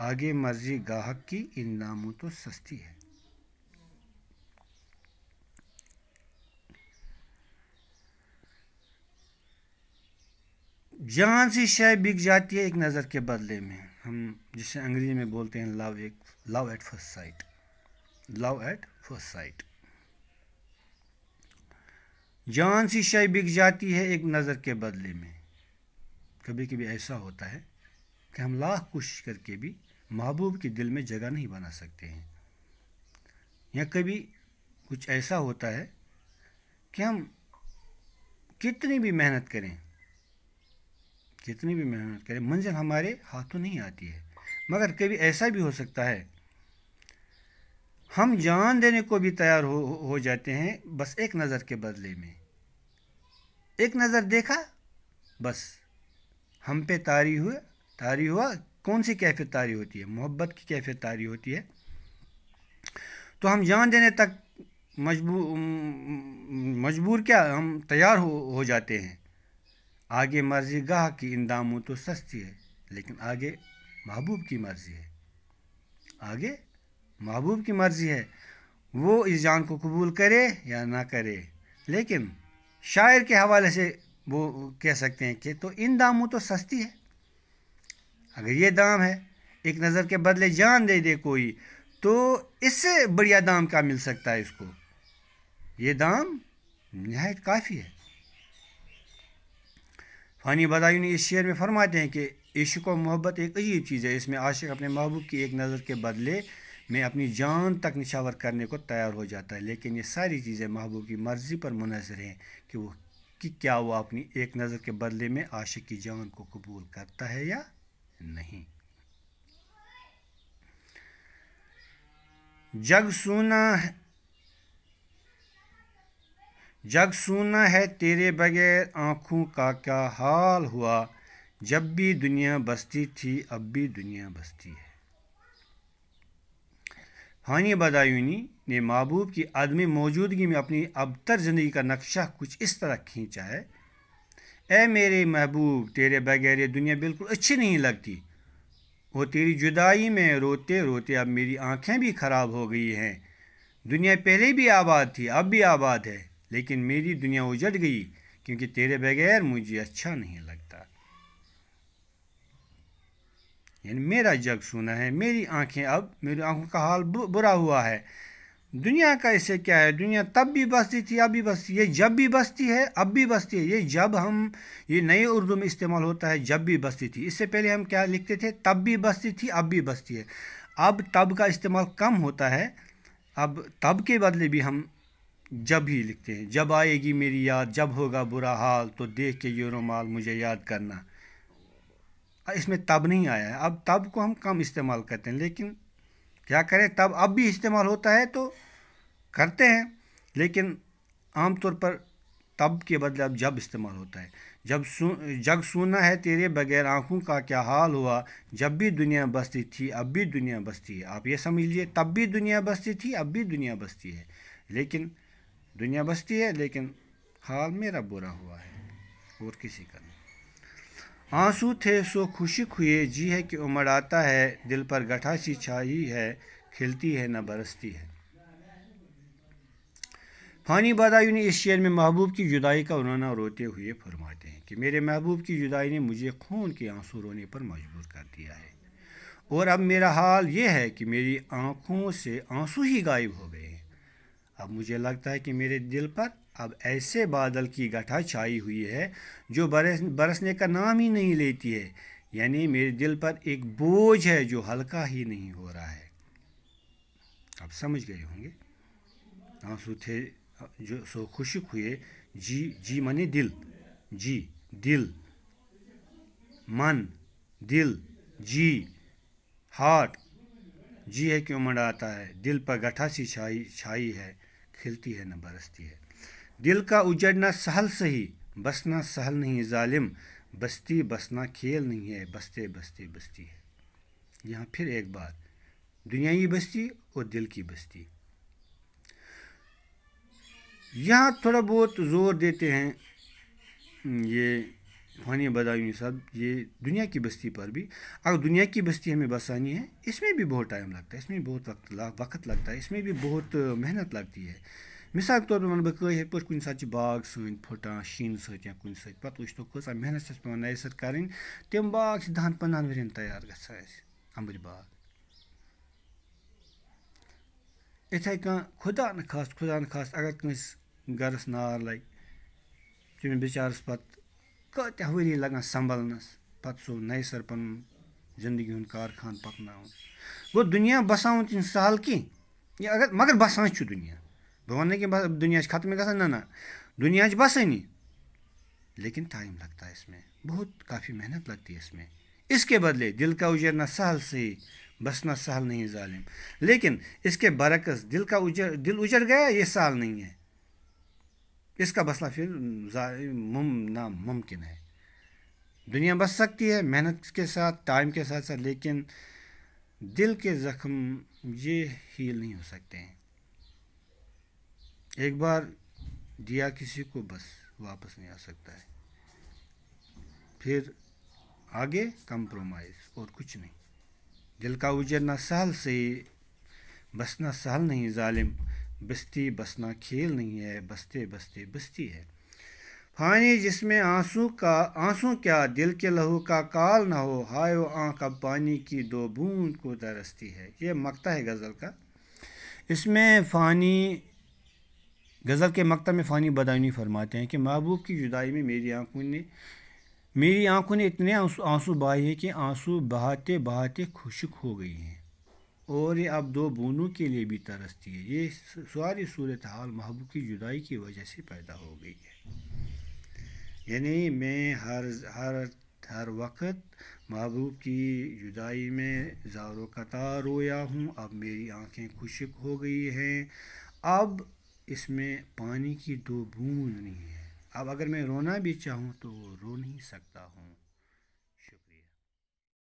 آگے مرضی گاہک کی ان داموں تو سستی ہے۔ جان سی شے بک جاتی ہے ایک نظر کے بدلے میں، ہم جسے انگریزی میں بولتے ہیں love at first sight, love at first sight. جان سی شے بک جاتی ہے ایک نظر کے بدلے میں۔ کبھی کبھی ایسا ہوتا ہے کہ ہم لاکھ کوشش کر کے بھی محبوب کے دل میں جگہ نہیں بنا سکتے ہیں، یا کبھی کچھ ایسا ہوتا ہے کہ ہم کتنی بھی محنت کریں منزل ہمارے ہاتھوں نہیں آتی ہے۔ مگر کبھی ایسا بھی ہو سکتا ہے ہم جان دینے کو بھی تیار ہو جاتے ہیں، بس ایک نظر کے بدلے میں۔ ایک نظر دیکھا، بس ہم پہ طاری ہوا۔ کون سی کیفیت طاری ہوتی ہے؟ محبت کی کیفیت طاری ہوتی ہے، تو ہم جان دینے تک مجبور کیا ہم تیار ہو جاتے ہیں۔ آگے مرضی گاہ کی ان داموں تو سستی ہے، لیکن آگے محبوب کی مرضی ہے، آگے محبوب کی مرضی ہے، وہ اس جان کو قبول کرے یا نہ کرے۔ لیکن شاعر کے حوالے سے وہ کہہ سکتے ہیں کہ تو ان داموں تو سستی ہے۔ اگر یہ دام ہے، ایک نظر کے بدلے جان دے دے کوئی، تو اس سے بڑھیا دام کیا مل سکتا ہے اس کو؟ یہ دام نہایت کافی ہے۔ فانی بدایونی اس شعر میں فرماتے ہیں کہ عشق و محبت ایک عجیب چیز ہے، اس میں عاشق اپنے محبوب کی ایک نظر کے بدلے میں اپنی جان تک نچھاور کرنے کو تیار ہو جاتا ہے، لیکن یہ ساری چیزیں محبوب کی مرضی پر منحصر ہیں کہ کیا وہ اپنی ایک نظر کے بدلے میں عاشق کی جان کو قبول کرتا ہے یا نہیں۔ جگ سونا ہے تیرے بغیر آنکھوں کا کیا حال ہوا، جب بھی دنیا بستی تھی اب بھی دنیا بستی ہے۔ فانی بدایونی نے محبوب کی عدم موجودگی میں اپنی ابتر زندگی کا نقشہ کچھ اس طرح کھینچا ہے: اے میرے محبوب، تیرے بغیر یہ دنیا بالکل اچھی نہیں لگتی، وہ تیری جدائی میں روتے روتے اب میری آنکھیں بھی خراب ہو گئی ہیں۔ دنیا پہلے بھی آباد تھی، اب بھی آباد ہے، لیکن میری دنیا اجڑ گئی کیونکہ تیرے بغیر مجھے اچھا نہیں لگتا۔ یعنی میرا جگ سونا ہے، میری آنکھوں کا حال برا ہوا ہے۔ دنیا کا اسے کیا ہے؟ دنیا تب بھی بستی تھی، اب بھی بستی ہے، جب بھی بستی ہے اب بھی بستی ہے۔ یہ نئے اردو میں استعمال ہوتا ہے، جب بھی بستی تھی۔ اس سے پہلے ہم کیا لکھتے تھے؟ تب بھی بستی تھی، اب بھی بستی ہے۔ اب تب کا استعمال کم ہوتا ہے، اب تب کے بدلے بھی ہم جب ہی لکھتے ہیں۔ جب آئے گی میری یاد، جب ہوگا برا حال، تو دیکھ کے یہ رومال مجھے یاد کرنا۔ اس میں تب نہیں آیا ہے، اب تب کو ہم کم استعمال کرتے ہیں، لیکن کیا کریں، تب اب بھی استعمال ہوتا ہے تو کرتے ہیں، لیکن عام طور پر تب کے بدلے اب جب استعمال ہوتا ہے۔ جگ سونا ہے تیرے بغیر آنکھوں کا کیا حال ہوا، جب بھی دنیا بستی تھی اب بھی دنیا بستی ہے۔ آپ یہ سمجھ لیجیے، تب بھی دنیا بستی تھی اب بھی دنیا بستی ہے، لیکن دنیا بستی ہے لیکن حال میرا برا ہوا ہے اور کسی کا نہیں۔ آنسو تھے سو خشک ہوئے، جی ہے کہ امڑ آتا ہے، دل پر گٹھا سی چھائی ہے، کھلتی ہے نہ برستی ہے۔ فانی بدایونی اس شعر میں محبوب کی جدائی کا رونا روتے ہوئے فرماتے ہیں کہ میرے محبوب کی جدائی نے مجھے خون کے آنسو رونے پر مجبور کر دیا ہے، اور اب میرا حال یہ ہے کہ میری آنکھوں سے آنسو ہی غائب ہو گئے ہیں۔ اب مجھے لگتا ہے کہ میرے دل پر اب ایسے بادل کی گٹھا چھائی ہوئی ہے جو برسنے کا نام ہی نہیں لیتی ہے، یعنی میرے دل پر ایک بوجھ ہے جو ہلکا ہی نہیں ہو رہا ہے۔ آپ سمجھ گئے ہوں گے، آنسو تھے جو سو خشک ہوئے، جی مانے دل، جی دل، من دل، جی ہارٹ، جی ہے کہ امڑ آتا ہے، دل پر گٹھا سی چھائی ہے، کھلتی ہے نہ برستی ہے۔ دل کا اجڑنا سہل سہی، بسنا سہل نہیں ظالم، بستی بسنا کھیل نہیں ہے، بستے بستے بستی ہے۔ یہاں پھر ایک بات، دنیاوی بستی اور دل کی بستی، یہاں تھوڑا بہت زور دیتے ہیں یہ فانی بدایونی صاحب یہ دنیا کی بستی پر بھی اگر دنیا کی بستی ہمیں بسانی ہے اس میں بھی بہت ٹائم لگتا ہے، اس میں بھی بہت وقت لگتا ہے، اس میں بھی بہت محنت لگتی ہے. مثال کے طور پہ ونہٕ بہٕ کٲشِر پٲٹھۍ کُنہِ ساتہٕ چھِ باغ سٲنۍ پھٕٹان شیٖنہٕ سۭتۍ یا کُنہِ سۭتۍ پَتہٕ وٕچھتو کۭژاہ محنت چھَس پٮ۪وان نَیہِ سَر کَرٕنۍ. تِم باغ چھِ 10-15 ؤرۍیَن تیار گژھان اَسہِ اَمبٕرۍ باغ. یِتھَے کٔنۍ خۄدا نخواستہٕ اگر کٲنٛسہِ گَرَس نار لَگہِ تٔمِس بِچارَس پَتہٕ کۭتیاہ ؤری لَگان سنٛبھلنَس، پَتہٕ سُہ نَیہِ سَر پَنُن زندگی ہُنٛد کارخان پَکناوُن. گوٚو دُنیا بَساوُن چھِنہٕ سہل کینٛہہ یہِ مگر بَسان چھُ دُنیا. بہٕ وَنہٕ نہٕ کہِ دُنیا چھِ ختمٕے گژھان، نہ دُنیا چھِ بَسٲنی لیکن ٹائم لگتا ہے اس میں، بہت کافی محنت لگتی ہے اس میں. اس کے بدلے دل کا اجرنا سہل سے بسنا سہل نہیں ظالم، لیکن اس کے برعکس دل اجڑ گیا یہ سہل نہیں ہے، اس کا بسنا پھر ناممکن ہے. دنیا بس سکتی ہے محنت کے ساتھ ٹائم کے ساتھ ساتھ، لیکن دل کے زخم یہ ہیل نہیں ہو سکتے ہیں. ایک بار دیا کسی کو بس واپس نہیں آ سکتا ہے، پھر آگے کمپرومائز اور کچھ نہیں. دل کا اجرنا سہل سے بسنا سہل نہیں ظالم، بستی بسنا کھیل نہیں ہے، بستے بستے بستی ہے. پانی جس میں آنسو کیا دل کے لہو کا کال نہ ہو، ہائے و آنکھ اب پانی کی 2 بوند کو ترستی ہے. یہ مقطع ہے غزل کا. اس میں فانی غزل کے مقطع میں فانی بدایونی فرماتے ہیں کہ محبوب کی جدائی میں میری آنکھوں نے اتنے آنسو بہائے ہیں کہ آنسو بہاتے بہاتے خشک ہو گئی ہیں اور یہ اب 2 بوندوں کے لیے بھی ترستی ہے. یہ ساری صورتحال محبوب کی جدائی کی وجہ سے پیدا ہو گئی ہے. یعنی میں ہر وقت محبوب کی جدائی میں زار و قطار رویا ہوں، اب میری آنکھیں خشک ہو گئی ہیں، اب اس میں پانی کی 2 بوند نہیں ہے، اب اگر میں رونا بھی چاہوں تو وہ رو نہیں سکتا ہوں.